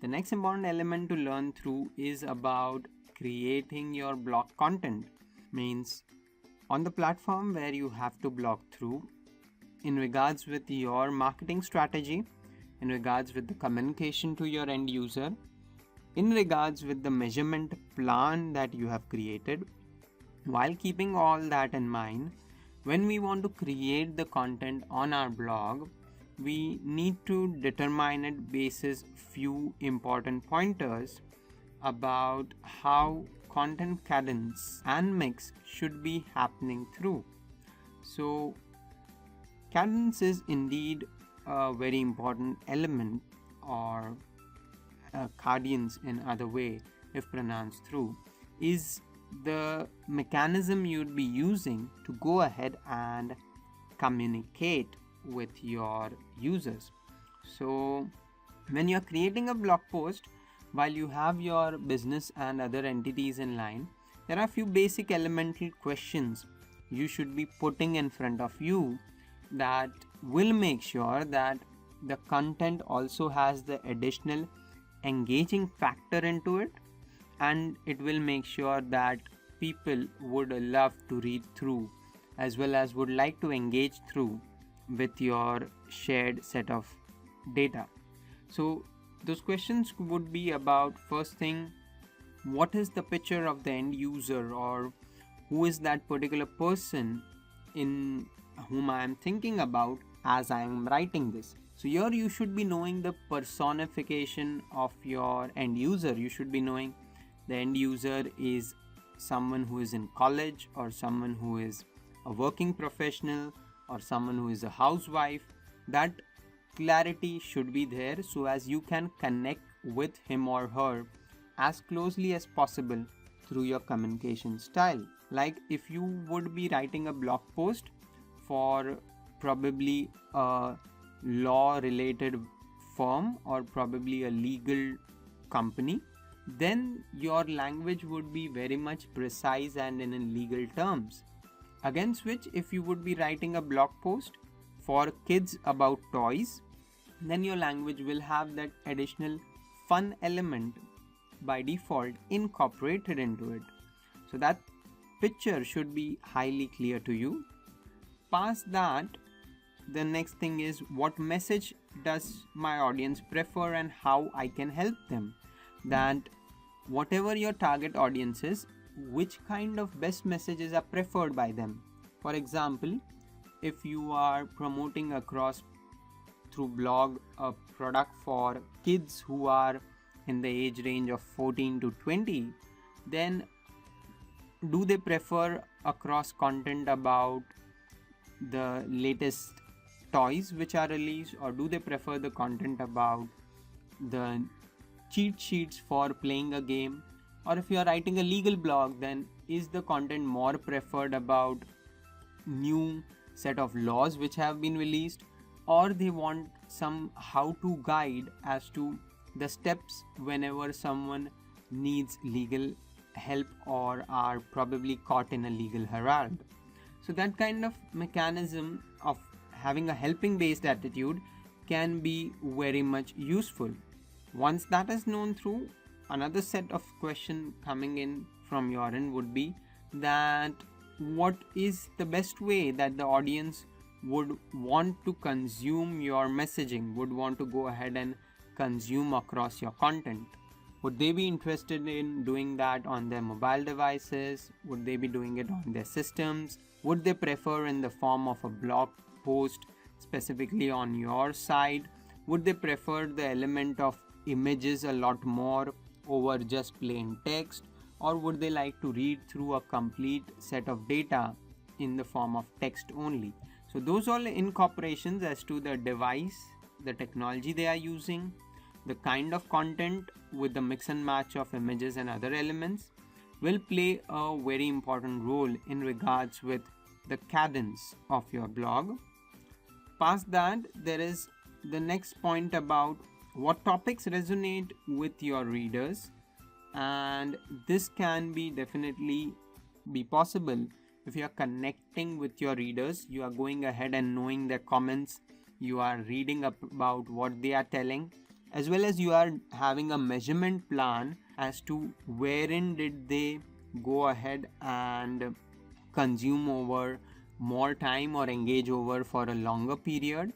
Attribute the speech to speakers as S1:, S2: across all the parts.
S1: The next important element to learn through is about creating your blog content. Means on the platform where you have to blog through in regards with your marketing strategy, in regards with the communication to your end user, in regards with the measurement plan that you have created. While keeping all that in mind, when we want to create the content on our blog, we need to determine it basis few important pointers about how content cadence and mix should be happening through. So cadence is indeed a very important element, or cadence in other way if pronounced through, is the mechanism you'd be using to go ahead and communicate with your users. So when you're creating a blog post, while you have your business and other entities in line, there are a few basic elemental questions you should be putting in front of you that will make sure that the content also has the additional engaging factor into it, and it will make sure that people would love to read through as well as would like to engage through with your shared set of data. So those questions would be about, first thing, what is the picture of the end user, or who is that particular person in whom I am thinking about as I am writing this. So here you should be knowing the personification of your end user. You should be knowing the end user is someone who is in college, or someone who is a working professional, or someone who is a housewife. That clarity should be there so as you can connect with him or her as closely as possible through your communication style. Like if you would be writing a blog post for probably a law related firm or probably a legal company, then your language would be very much precise and in legal terms. Against which, if you would be writing a blog post for kids about toys, then your language will have that additional fun element by default incorporated into it. So that picture should be highly clear to you. Past that, the next thing is, what message does my audience prefer and how I can help them. That whatever your target audience is, which kind of best messages are preferred by them. For example, if you are promoting across through blog a product for kids who are in the age range of 14 to 20, then do they prefer across content about the latest toys which are released, or do they prefer the content about the cheat sheets for playing a game? Or if you are writing a legal blog, then is the content more preferred about new set of laws which have been released, or they want some how-to guide as to the steps whenever someone needs legal help or are probably caught in a legal harassment. So that kind of mechanism of having a helping based attitude can be very much useful. Once that is known through, another set of question coming in from your end would be that what is the best way that the audience would want to consume your messaging, would want to go ahead and consume across your content. Would they be interested in doing that on their mobile devices? Would they be doing it on their systems? Would they prefer in the form of a blog post specifically on your side? Would they prefer the element of images a lot more over just plain text? Or would they like to read through a complete set of data in the form of text only? So those all incorporations as to the device, the technology they are using, the kind of content with the mix and match of images and other elements will play a very important role in regards with the cadence of your blog. Past that, there is the next point about what topics resonate with your readers, and this can be definitely be possible if you are connecting with your readers. You are going ahead and knowing their comments, you are reading up about what they are telling, as well as you are having a measurement plan as to wherein did they go ahead and consume over more time or engage over for a longer period,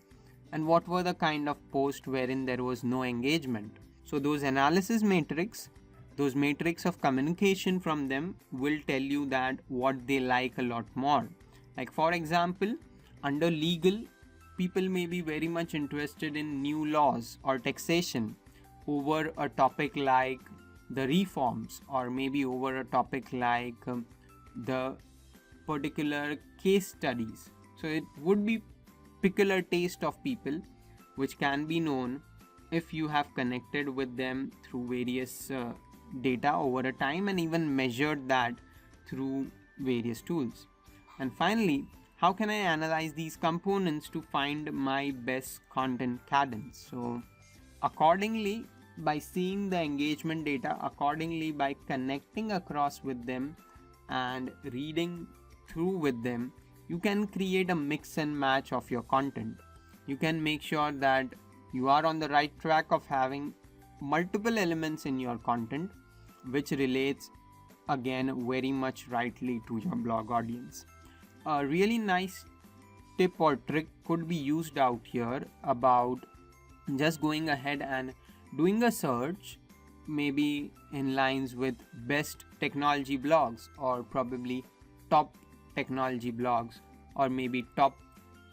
S1: and what were the kind of posts wherein there was no engagement. So those analysis matrix, those matrix of communication from them will tell you that what they like a lot more. Like for example, under legal, people may be very much interested in new laws or taxation over a topic like the reforms, or maybe over a topic like the particular case studies. So it would be particular taste of people which can be known if you have connected with them through various data over a time and even measured that through various tools. And finally, how can I analyze these components to find my best content cadence? So accordingly, by seeing the engagement data, accordingly by connecting across with them and reading through with them, you can create a mix and match of your content. You can make sure that you are on the right track of having multiple elements in your content which relates again very much rightly to your blog audience. A really nice tip or trick could be used out here about just going ahead and doing a search, maybe in lines with best technology blogs, or probably top technology blogs, or maybe top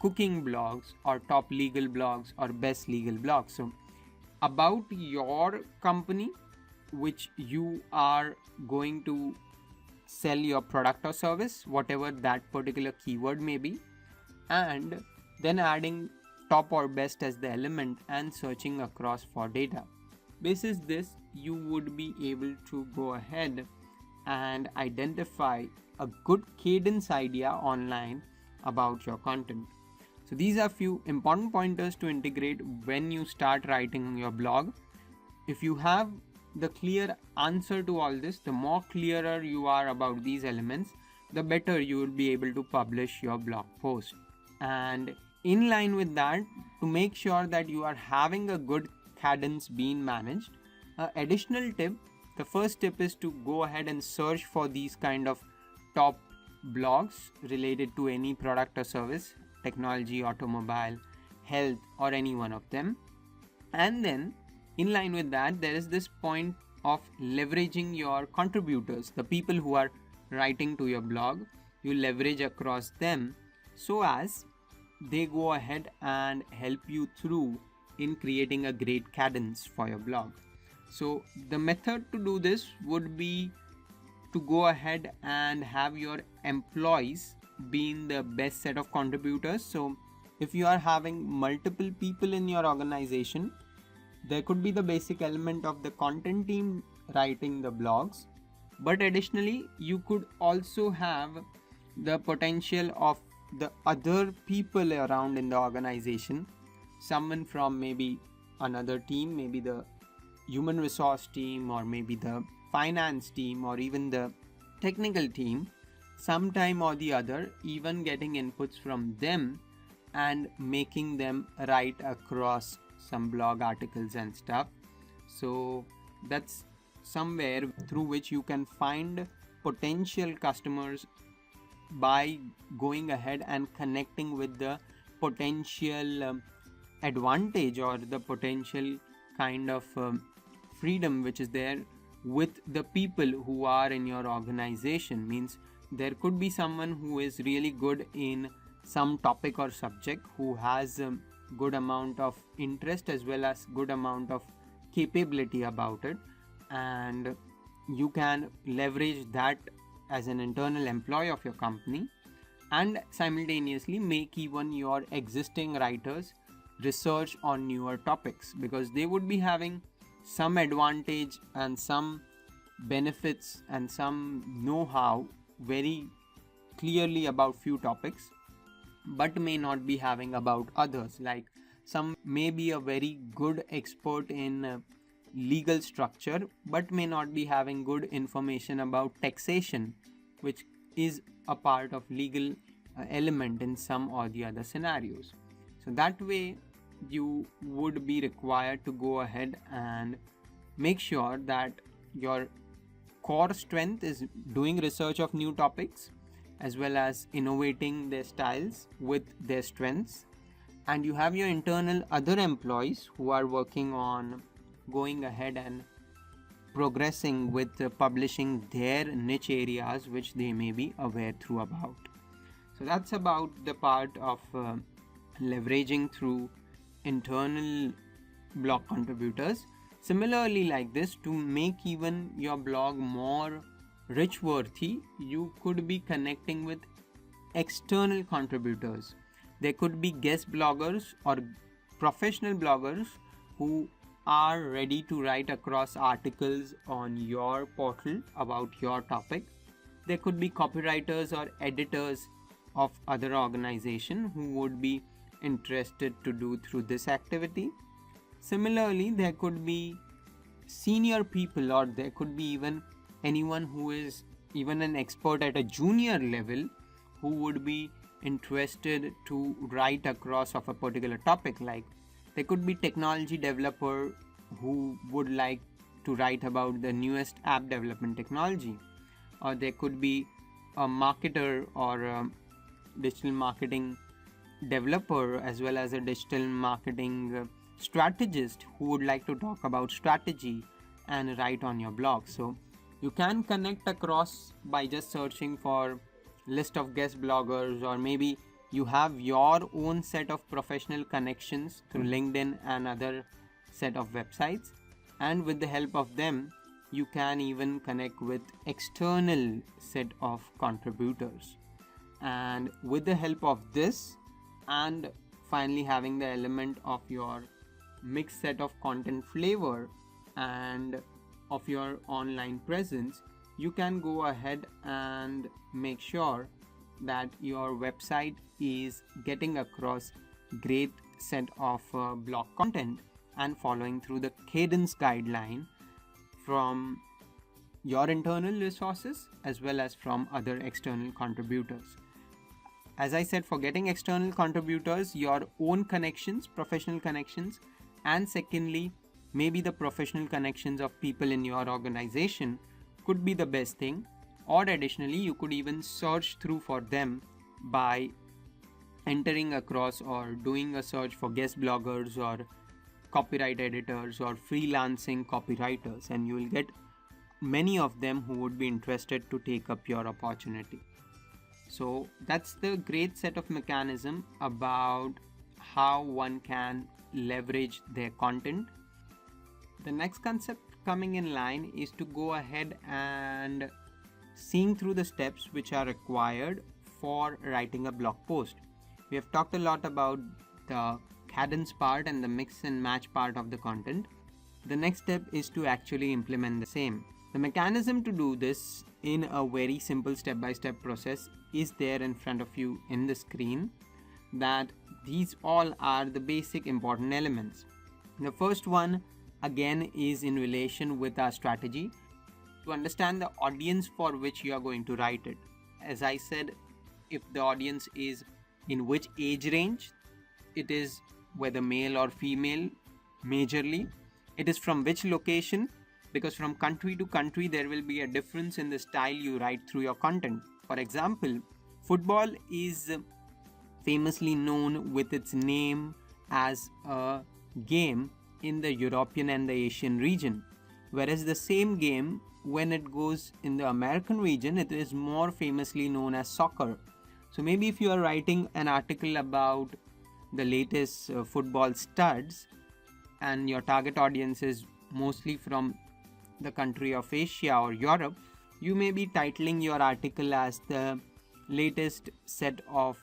S1: cooking blogs, or top legal blogs, or best legal blogs. So about your company which you are going to sell your product or service, whatever that particular keyword may be, and then adding top or best as the element and searching across for data. Basis this, you would be able to go ahead and identify a good cadence idea online about your content. So these are few important pointers to integrate when you start writing your blog. If you have the clear answer to all this, the more clearer you are about these elements, the better you will be able to publish your blog post. And in line with that, to make sure that you are having a good cadence being managed, additional tip, the first tip is to go ahead and search for these kind of top blogs related to any product or service, technology, automobile, health, or any one of them. And then in line with that, there is this point of leveraging your contributors, the people who are writing to your blog. You leverage across them so as they go ahead and help you through in creating a great cadence for your blog. So the method to do this would be to go ahead and have your employees being the best set of contributors. So if you are having multiple people in your organization, there could be the basic element of the content team writing the blogs, but additionally you could also have the potential of the other people around in the organization, someone from maybe another team, maybe the human resource team, or maybe the finance team, or even the technical team, sometime or the other, even getting inputs from them and making them write across some blog articles and stuff. So that's somewhere through which you can find potential customers by going ahead and connecting with the potential advantage or the potential kind of freedom which is there with the people who are in your organization. Means there could be someone who is really good in some topic or subject, who has a good amount of interest as well as good amount of capability about it, and you can leverage that as an internal employee of your company, and simultaneously make even your existing writers research on newer topics, because they would be having some advantage and some benefits and some know-how very clearly about few topics, but may not be having about others. Like some may be a very good expert in legal structure, but may not be having good information about taxation, which is a part of legal element in some or the other scenarios. So that way you would be required to go ahead and make sure that your core strength is doing research of new topics as well as innovating their styles with their strengths, and you have your internal other employees who are working on going ahead and progressing with publishing their niche areas which they may be aware through about. So that's about the part of leveraging through internal blog contributors. Similarly, like this, to make even your blog more rich worthy, you could be connecting with external contributors. There could be guest bloggers or professional bloggers who are ready to write across articles on your portal about your topic. There could be copywriters or editors of other organizations who would be interested to do through this activity. Similarly, there could be senior people, or there could be even anyone who is even an expert at a junior level who would be interested to write across of a particular topic. Like there could be technology developer who would like to write about the newest app development technology, or there could be a marketer or a digital marketing developer as well as a digital marketing strategist who would like to talk about strategy and write on your blog. So you can connect across by just searching for list of guest bloggers, or maybe you have your own set of professional connections through LinkedIn and other set of websites, and with the help of them you can even connect with external set of contributors. And with the help of this, and finally having the element of your mixed set of content flavor and of your online presence, you can go ahead and make sure that your website is getting across great set of blog content and following through the cadence guideline from your internal resources as well as from other external contributors. As I said, for getting external contributors, your own connections, professional connections, and secondly, maybe the professional connections of people in your organization could be the best thing. Or additionally, you could even search through for them by entering across or doing a search for guest bloggers or copyright editors or freelancing copywriters, and you will get many of them who would be interested to take up your opportunity. So that's the great set of mechanism about how one can leverage their content. The next concept coming in line is to go ahead and seeing through the steps which are required for writing a blog post. We have talked a lot about the cadence part and the mix and match part of the content. The next step is to actually implement the same. The mechanism to do this in a very simple step-by-step process is there in front of you in the screen, that these all are the basic important elements. The first one again is in relation with our strategy, to understand the audience for which you are going to write it. As I said, if the audience is in which age range, it is whether male or female majorly, it is from which location, because from country to country there will be a difference in the style you write through your content. For example, football is famously known with its name as a game in the European and the Asian region, whereas the same game, when it goes in the American region, it is more famously known as soccer. So maybe if you are writing an article about the latest football studs and your target audience is mostly from the country of Asia or Europe, you may be titling your article as the latest set of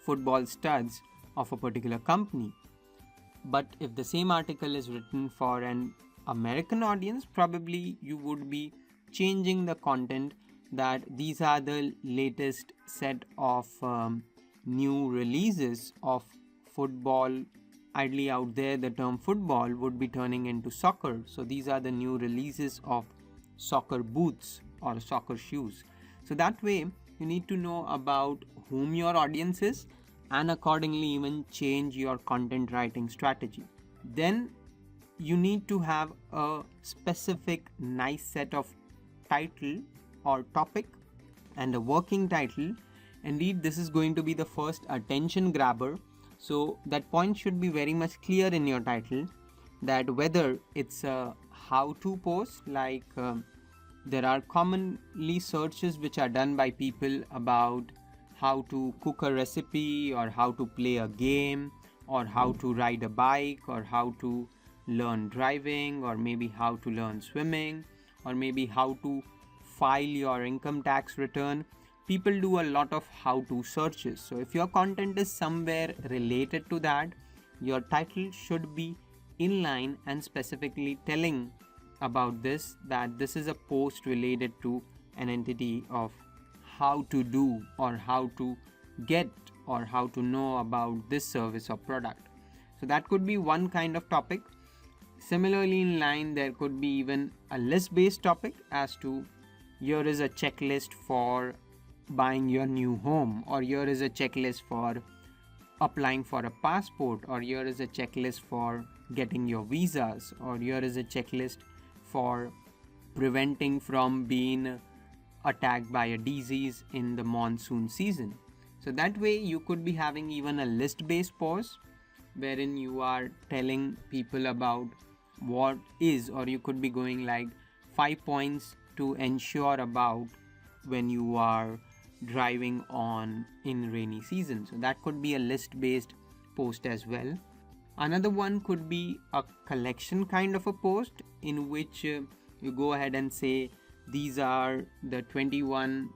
S1: football studs of a particular company. But if the same article is written for an American audience, probably you would be changing the content that these are the latest set of new releases of football. Idly out there, the term football would be turning into soccer. So these are the new releases of soccer boots or soccer shoes. So that way you need to know about whom your audience is and accordingly even change your content writing strategy. Then you need to have a specific nice set of title or topic and a working title. Indeed, this is going to be the first attention grabber. So that point should be very much clear in your title, that whether it's a how-to post, like there are commonly searches which are done by people about how to cook a recipe or how to play a game or how to ride a bike or how to learn driving or maybe how to learn swimming or maybe how to file your income tax return. People do a lot of how-to searches. So if your content is somewhere related to that, your title should be in line and specifically telling about this, that this is a post related to an entity of how to do or how to get or how to know about this service or product. So that could be one kind of topic. Similarly, in line, there could be even a list-based topic as to here is a checklist for buying your new home, or here is a checklist for applying for a passport, or here is a checklist for getting your visas, or here is a checklist for preventing from being attacked by a disease in the monsoon season. So that way you could be having even a list-based post wherein you are telling people about what is, or you could be going like 5 points to ensure about when you are driving on in rainy season. So that could be a list-based post as well. Another one could be a collection kind of a post in which you go ahead and say these are the 21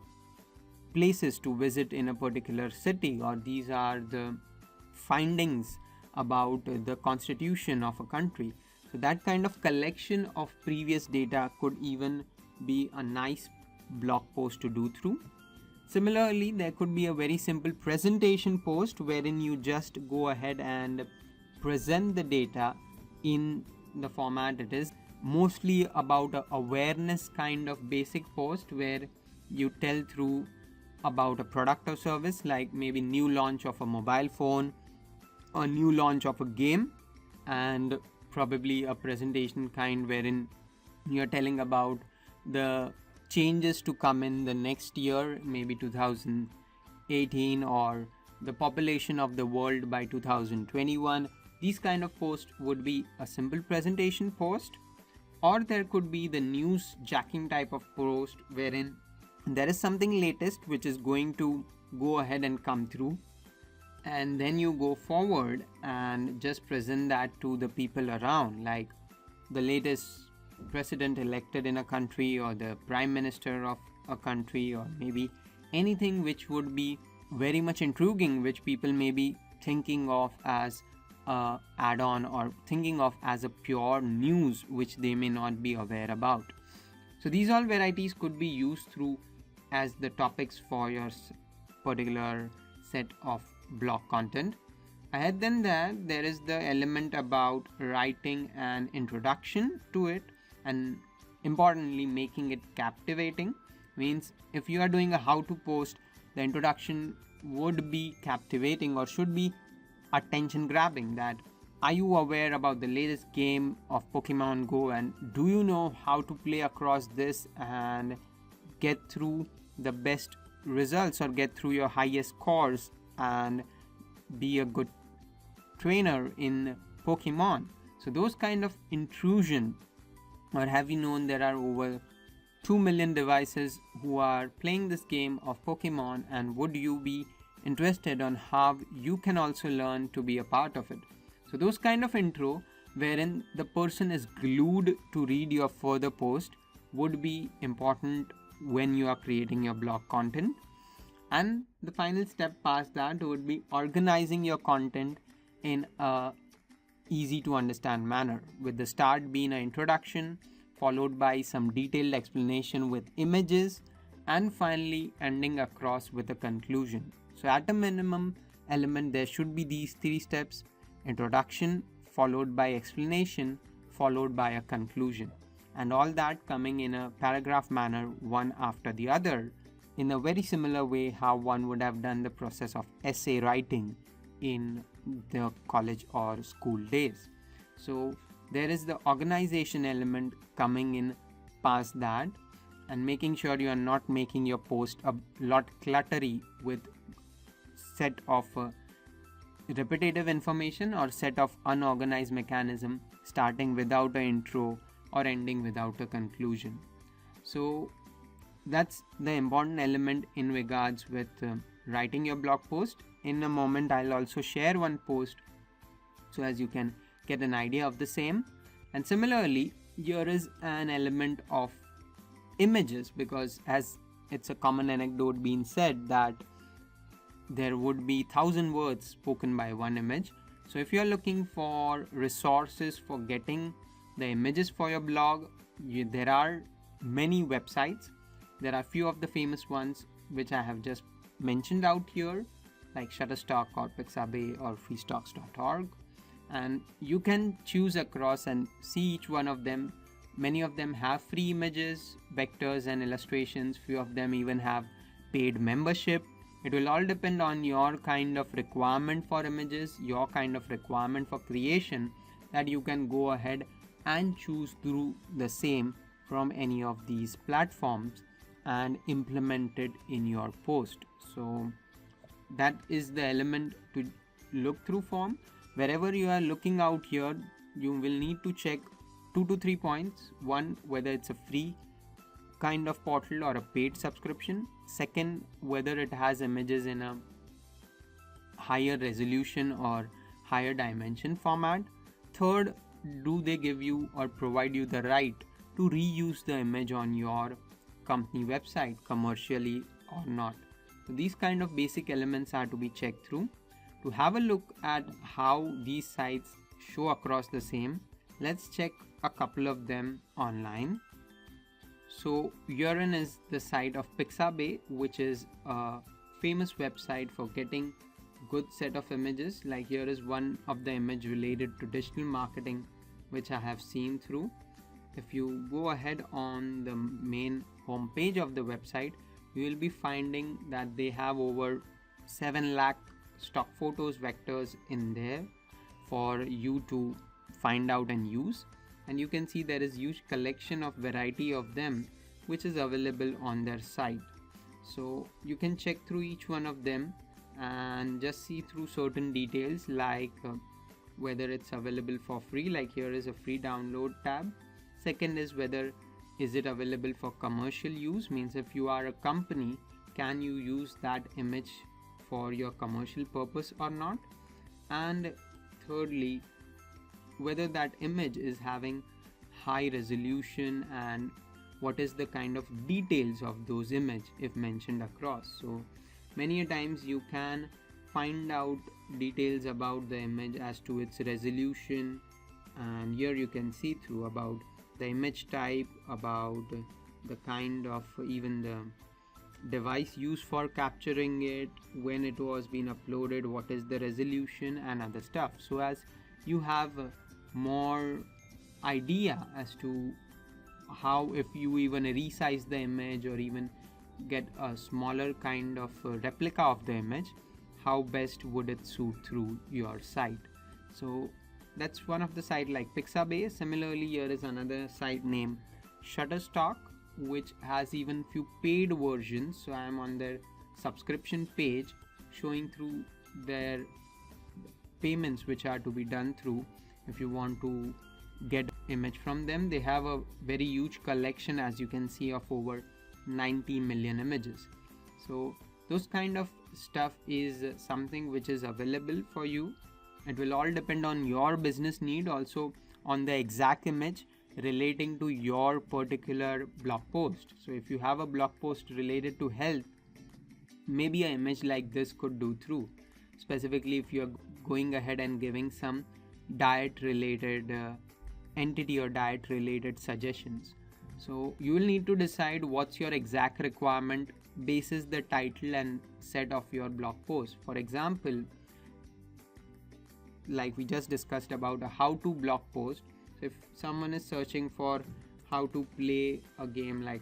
S1: places to visit in a particular city, or these are the findings about the constitution of a country. So that kind of collection of previous data could even be a nice blog post to do through. Similarly, there could be a very simple presentation post wherein you just go ahead and present the data in the format it is, mostly about a awareness kind of basic post where you tell through about a product or service, like maybe new launch of a mobile phone, a new launch of a game, and probably a presentation kind wherein you're telling about the changes to come in the next year, maybe 2018, or the population of the world by 2021. These kind of posts would be a simple presentation post, or there could be the news jacking type of post wherein there is something latest which is going to go ahead and come through, and then you go forward and just present that to the people around, like the latest president elected in a country or the prime minister of a country, or maybe anything which would be very much intriguing, which people may be thinking of as a add-on or thinking of as a pure news which they may not be aware about. So these all varieties could be used through as the topics for your particular set of blog content. Ahead than that, there is the element about writing an introduction to it, and importantly making it captivating. Means if you are doing a how to post, the introduction would be captivating or should be attention grabbing, that are you aware about the latest game of Pokemon Go, and do you know how to play across this and get through the best results or get through your highest scores and be a good trainer in Pokemon. So those kind of intrusion, or have you known there are over 2 million devices who are playing this game of Pokemon, and would you be interested on how you can also learn to be a part of it? So those kind of intro wherein the person is glued to read your further post would be important when you are creating your blog content. And the final step past that would be organizing your content in a easy to understand manner, with the start being an introduction, followed by some detailed explanation with images, and finally ending across with a conclusion. So at a minimum element, there should be these 3 steps: introduction, followed by explanation, followed by a conclusion, and all that coming in a paragraph manner, one after the other, in a very similar way how one would have done the process of essay writing in the college or school days. So there is the organization element coming in past that, and making sure you are not making your post a lot cluttery with set of repetitive information or set of unorganized mechanism starting without an intro or ending without a conclusion. So that's the important element in regards with writing your blog post. In a moment I'll also share one post so as you can get an idea of the same. And similarly, here is an element of images, because as it's a common anecdote being said that there would be 1,000 words spoken by one image. So if you are looking for resources for getting the images for your blog, there are many websites. There are few of the famous ones which I have just mentioned out here, like Shutterstock or Pixabay or freestocks.org, and you can choose across and see each one of them. Many of them have free images, vectors and illustrations. Few of them even have paid membership. It will all depend on your kind of requirement for images, your kind of requirement for creation, that you can go ahead and choose through the same from any of these platforms and implement it in your post. So that is the element to look through from. Wherever you are looking out here, you will need to check 2 to 3 points. One, whether it's a free kind of portal or a paid subscription. Second, whether it has images in a higher resolution or higher dimension format. Third, do they give you or provide you the right to reuse the image on your company website commercially or not. So these kind of basic elements are to be checked through. To have a look at how these sites show across the same, let's check a couple of them online. So herein is the site of Pixabay, which is a famous website for getting good set of images. Like here is one of the image related to digital marketing which I have seen through. If you go ahead on the main home page of the website, you will be finding that they have over 7 lakh stock photos vectors in there for you to find out and use. And you can see there is huge collection of variety of them which is available on their site. So you can check through each one of them and just see through certain details, like whether it's available for free, like here is a free download tab. Second is whether is it available for commercial use, means if you are a company, can you use that image for your commercial purpose or not. And thirdly, whether that image is having high resolution and what is the kind of details of those image if mentioned across. So many a times you can find out details about the image as to its resolution, and here you can see through about the image type, about the kind of even the device used for capturing it, when it was being uploaded, what is the resolution and other stuff. So as you have more idea as to how, if you even resize the image or even get a smaller kind of replica of the image, how best would it suit through your site. So that's one of the site like Pixabay. Similarly, here is another site named Shutterstock, which has even few paid versions. So I am on their subscription page showing through their payments which are to be done through if you want to get image from them. They have a very huge collection, as you can see, of over 90 million images. So those kind of stuff is something which is available for you. It will all depend on your business need, also on the exact image relating to your particular blog post. So if you have a blog post related to health, maybe an image like this could do through. Specifically if you are going ahead and giving some diet related entity or diet related suggestions. So you will need to decide what's your exact requirement basis the title and set of your blog post. For example, like we just discussed about a how-to blog post. So if someone is searching for how to play a game like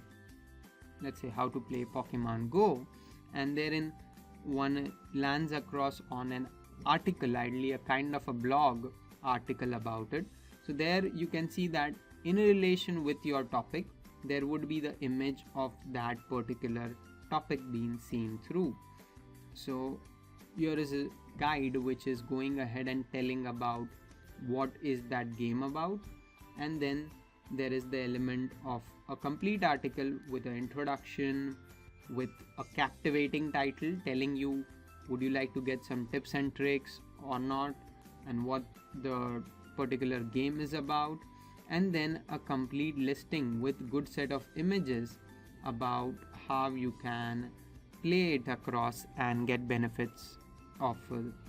S1: let's say how to play Pokemon Go, and therein one lands across on an article, ideally a kind of a blog article about it. So there you can see that in relation with your topic, there would be the image of that particular topic being seen through. So here is a guide which is going ahead and telling about what is that game about, and then there is the element of a complete article with an introduction, with a captivating title telling you would you like to get some tips and tricks or not, and what the particular game is about, and then a complete listing with good set of images about how you can play it across and get benefits of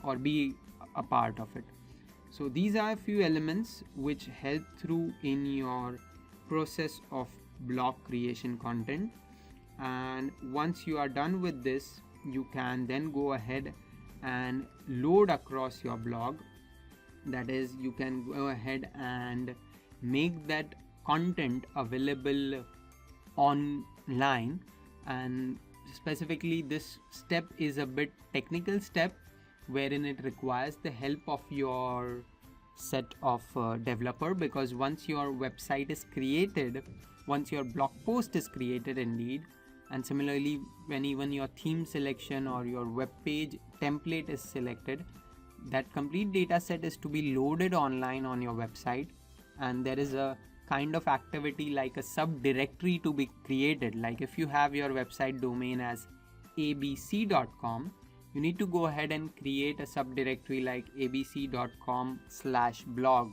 S1: or be a part of it. So these are a few elements which help through in your process of blog creation content, and once you are done with this, you can then go ahead and load across your blog. That is, you can go ahead and make that content available online, and specifically this step is a bit technical step wherein it requires the help of your set of developer, because once your website is created, once your blog post is created indeed, and similarly when even your theme selection or your web page template is selected, that complete data set is to be loaded online on your website, and there is a kind of activity like a subdirectory to be created. Like if you have your website domain as abc.com, you need to go ahead and create a subdirectory like abc.com/blog.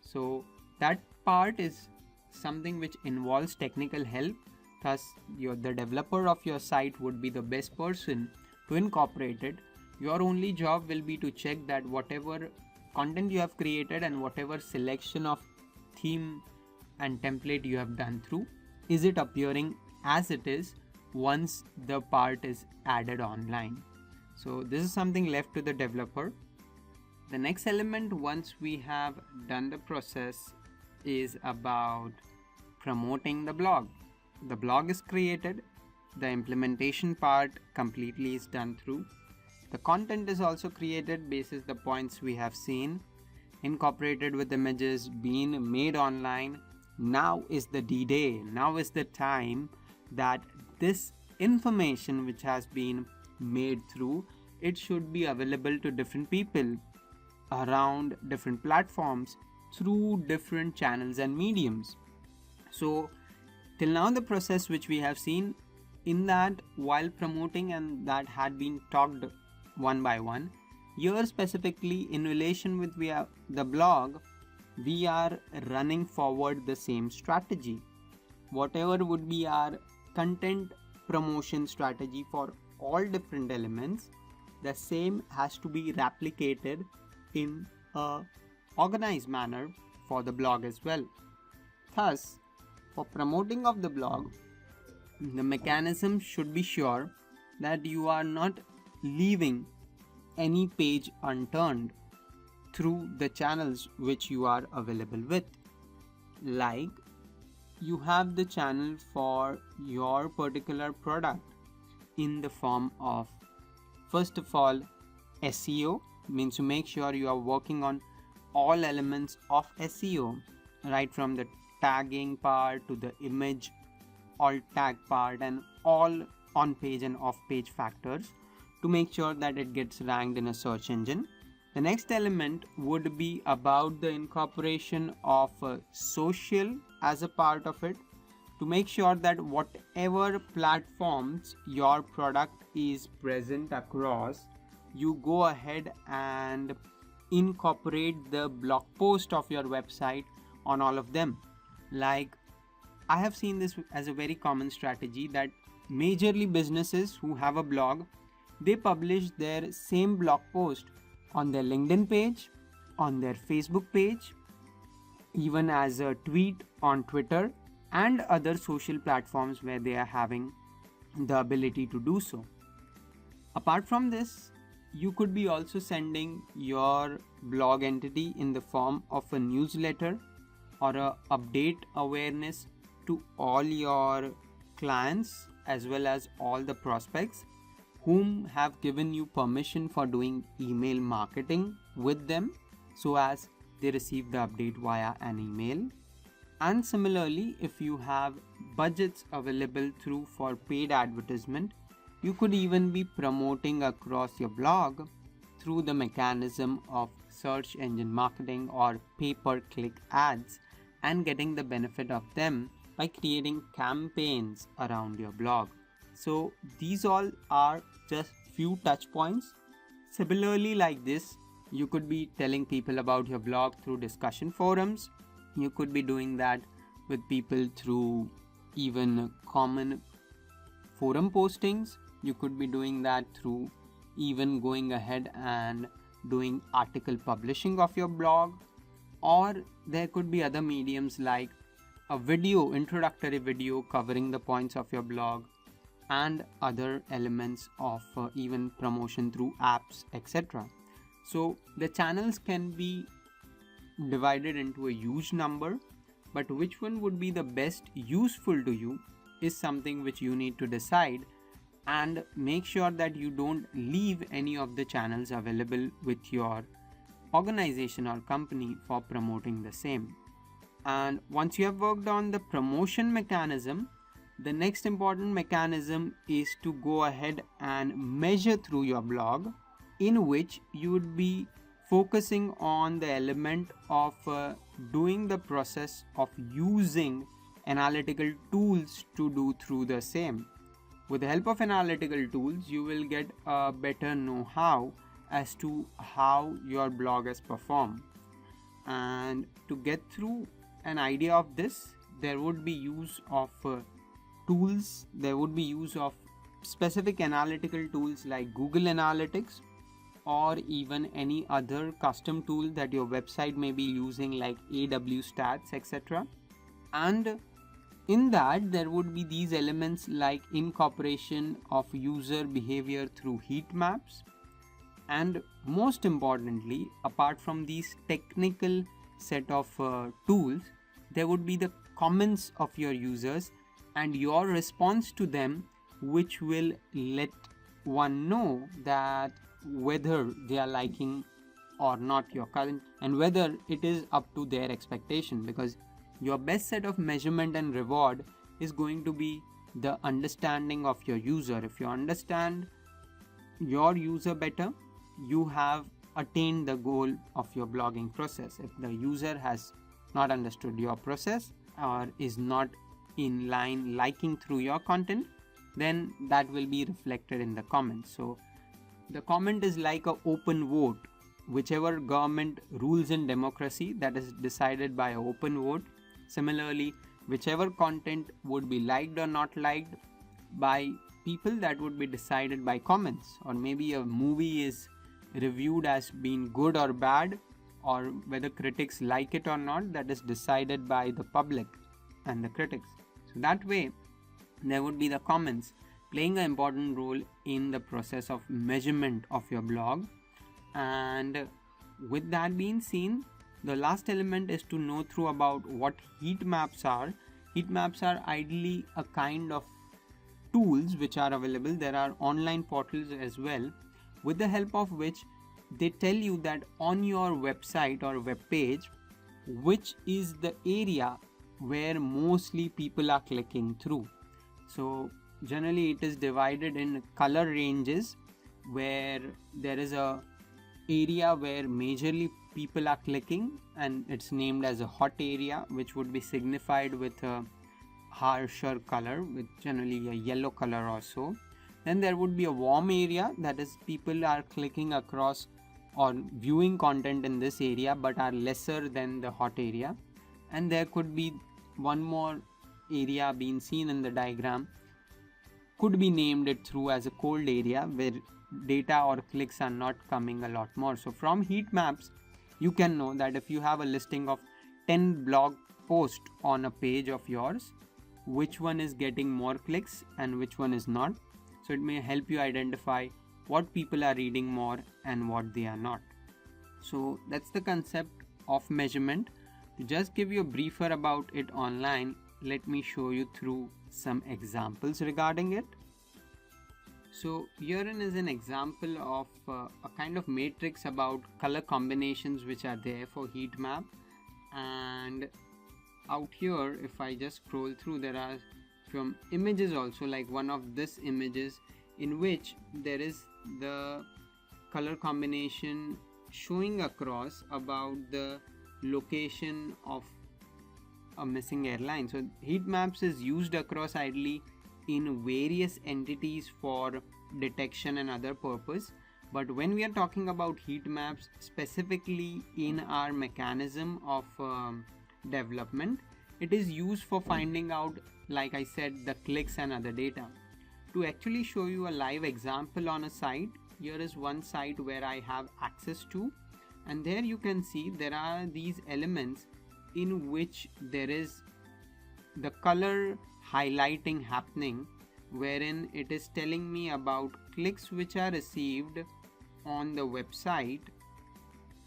S1: So that part is something which involves technical help, thus the developer of your site would be the best person to incorporate it. Your only job will be to check that whatever content you have created and whatever selection of theme and template you have done through, is it appearing as it is once the part is added online. So this is something left to the developer. The next element, once we have done the process, is about promoting the blog. The blog is created, the implementation part completely is done through. The content is also created basis the points we have seen, incorporated with images being made online. Now is the D-Day. Now is the time that this information which has been made through, it should be available to different people around different platforms through different channels and mediums. So till now the process which we have seen, in that while promoting, and that had been talked one by one, here specifically in relation with the blog, we are running forward the same strategy. Whatever would be our content promotion strategy for all different elements, the same has to be replicated in a organized manner for the blog as well. Thus, for promoting of the blog, the mechanism should be sure that you are not leaving any page unturned through the channels which you are available with. Like, you have the channel for your particular product in the form of, first of all, SEO, means to make sure you are working on all elements of SEO, right from the tagging part to the image alt tag part and all on page and off page factors to make sure that it gets ranked in a search engine. The next element would be about the incorporation of social as a part of it, to make sure that whatever platforms your product is present across, you go ahead and incorporate the blog post of your website on all of them. Like, I have seen this as a very common strategy that majorly businesses who have a blog, they publish their same blog post on their LinkedIn page, on their Facebook page, even as a tweet on Twitter and other social platforms where they are having the ability to do so. Apart from this, you could be also sending your blog entity in the form of a newsletter or a update awareness to all your clients as well as all the prospects whom have given you permission for doing email marketing with them, so as they receive the update via an email. And similarly, if you have budgets available through for paid advertisement, you could even be promoting across your blog through the mechanism of search engine marketing or pay-per-click ads and getting the benefit of them by creating campaigns around your blog. So these all are just few touch points. Similarly, like this, you could be telling people about your blog through discussion forums. You could be doing that with people through even common forum postings. You could be doing that through even going ahead and doing article publishing of your blog, or there could be other mediums like a video, introductory video covering the points of your blog and other elements of even promotion through apps, etc. So the channels can be divided into a huge number, but which one would be the best useful to you is something which you need to decide, and make sure that you don't leave any of the channels available with your organization or company for promoting the same. And once you have worked on the promotion mechanism, the next important mechanism is to go ahead and measure through your blog, in which you would be focusing on the element of doing the process of using analytical tools to do through the same. With the help of analytical tools, you will get a better know-how as to how your blog has performed. And to get through an idea of this, there would be use of tools. There would be use of specific analytical tools like Google Analytics, or even any other custom tool that your website may be using like AW Stats, etc. And in that, there would be these elements like incorporation of user behavior through heat maps. And most importantly, apart from these technical set of tools, there would be the comments of your users and your response to them, which will let one know that whether they are liking or not your content and whether it is up to their expectation, because your best set of measurement and reward is going to be the understanding of your user. If you understand your user better, you have attained the goal of your blogging process. If the user has not understood your process or is not in line liking through your content, then that will be reflected in the comments. So the comment is like an open vote. Whichever government rules in democracy, that is decided by an open vote. Similarly, whichever content would be liked or not liked by people, that would be decided by comments. Or maybe a movie is reviewed as being good or bad, or whether critics like it or not, that is decided by the public and the critics. So that way, there would be the comments playing an important role in the process of measurement of your blog. And with that being seen, the last element is to know through about what heat maps are. Heat maps are ideally a kind of tools which are available. There are online portals as well, with the help of which they tell you that on your website or web page, which is the area where mostly people are clicking through. So generally it is divided in color ranges, where there is a area where majorly people are clicking, and it's named as a hot area, which would be signified with a harsher color, with generally a yellow color or so. Then there would be a warm area, that is people are clicking across or viewing content in this area but are lesser than the hot area. And there could be one more area being seen in the diagram, could be named it through as a cold area, where data or clicks are not coming a lot more. So from heat maps, you can know that if you have a listing of 10 blog posts on a page of yours, which one is getting more clicks and which one is not. So it may help you identify what people are reading more and what they are not. So that's the concept of measurement. To just give you a briefer about it online, let me show you through some examples regarding it. So herein is an example of a kind of matrix about color combinations which are there for heat map. And out here, if I just scroll through, there are from images also, like one of this images in which there is the color combination showing across about the location of a missing airline. So heat maps is used across ideally in various entities for detection and other purpose, but when we are talking about heat maps specifically in our mechanism of development, it is used for finding out, like I said, the clicks and other data. To actually show you a live example on a site, here is one site where I have access to, and there you can see there are these elements in which there is the color highlighting happening, wherein it is telling me about clicks which are received on the website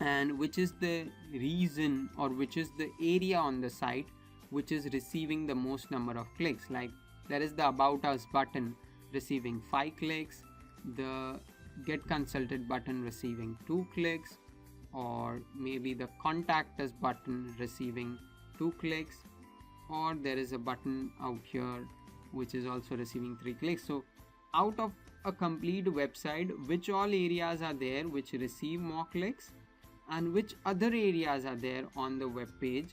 S1: and which is the reason or which is the area on the site which is receiving the most number of clicks. Like there is the About Us button receiving 5 clicks, the Get Consulted button receiving 2 clicks, or maybe the Contact Us button receiving 2 clicks, or there is a button out here which is also receiving 3 clicks. So out of a complete website, which all areas are there which receive more clicks and which other areas are there on the web page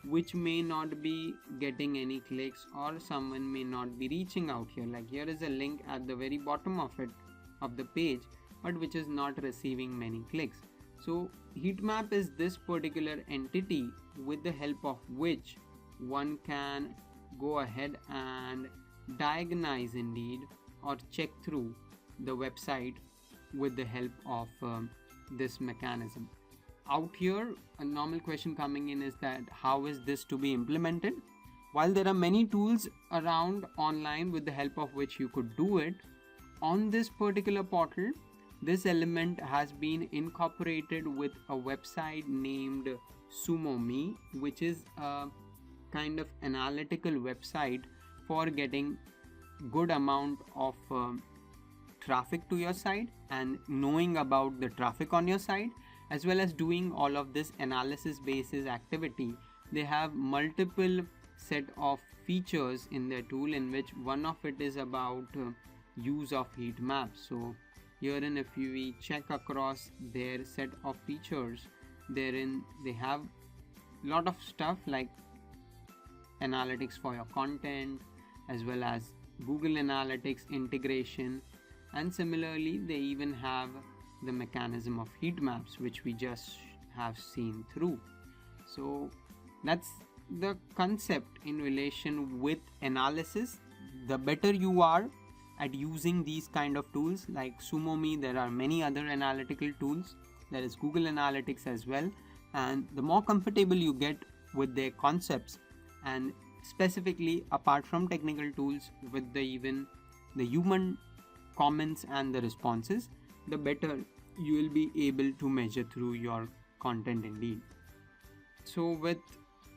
S1: which may not be getting any clicks, or someone may not be reaching out here. Like here is a link at the very bottom of it, of the page, but which is not receiving many clicks. So heat map is this particular entity with the help of which one can go ahead and diagnose indeed or check through the website with the help of this mechanism. Out here, a normal question coming in is that how is this to be implemented? While there are many tools around online with the help of which you could do it, on this particular portal, this element has been incorporated with a website named SumoMe, which is a kind of analytical website for getting good amount of traffic to your site and knowing about the traffic on your site, as well as doing all of this analysis basis activity. They have multiple set of features in their tool, in which one of it is about use of heat maps. So herein, if we check across their set of features, therein they have a lot of stuff like analytics for your content, as well as Google Analytics integration, and similarly they even have the mechanism of heat maps which we just have seen through. So that's the concept in relation with analysis. The better you are at using these kind of tools like SumoMe, there are many other analytical tools, there is Google Analytics as well, and the more comfortable you get with their concepts, and specifically apart from technical tools with the even the human comments and the responses, the better you will be able to measure through your content indeed. So with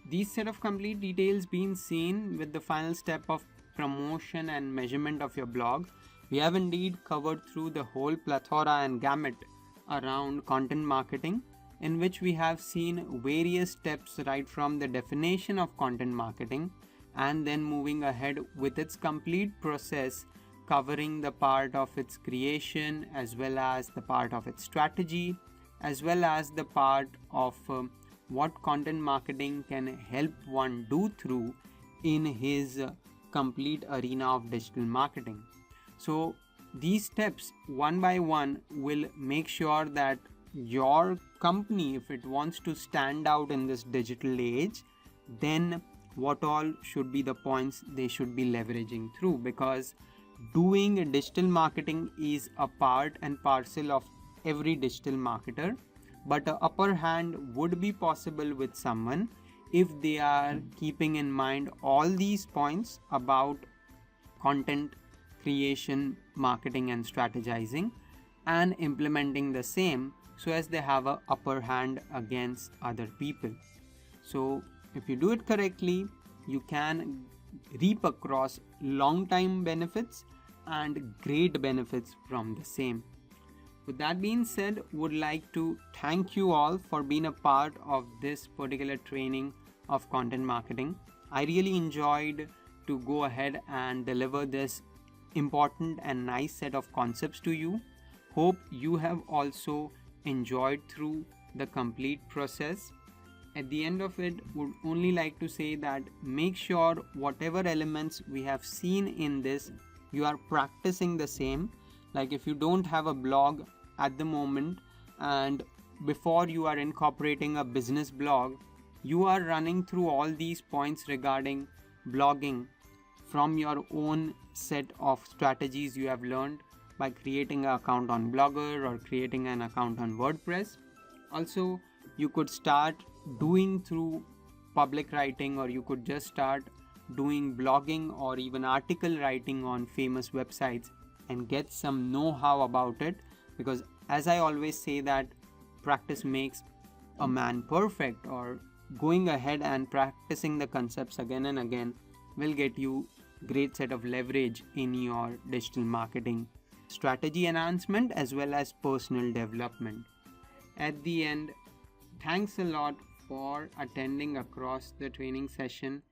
S1: these set of complete details being seen with the final step of promotion and measurement of your blog, we have indeed covered through the whole plethora and gamut around content marketing, in which we have seen various steps right from the definition of content marketing and then moving ahead with its complete process, covering the part of its creation as well as the part of its strategy, as well as the part of what content marketing can help one do through in his complete arena of digital marketing. So these steps one by one will make sure that your company, if it wants to stand out in this digital age, then what all should be the points they should be leveraging through, because doing digital marketing is a part and parcel of every digital marketer, but an upper hand would be possible with someone if they are keeping in mind all these points about content creation, marketing and strategizing, and implementing the same so as they have an upper hand against other people. So if you do it correctly, you can reap across long time benefits and great benefits from the same. With that being said, would like to thank you all for being a part of this particular training of content marketing. I really enjoyed to go ahead and deliver this important and nice set of concepts to you. Hope you have also enjoyed through the complete process. At the end of it, would only like to say that make sure whatever elements we have seen in this, you are practicing the same. Like if you don't have a blog at the moment and before you are incorporating a business blog, you are running through all these points regarding blogging from your own set of strategies you have learned by creating an account on Blogger or creating an account on WordPress. Also, you could start doing through public writing, or you could just start doing blogging or even article writing on famous websites and get some know-how about it, because as I always say that practice makes a man perfect, or going ahead and practicing the concepts again and again will get you great set of leverage in your digital marketing strategy enhancement as well as personal development. At the end, thanks a lot for attending across the training session.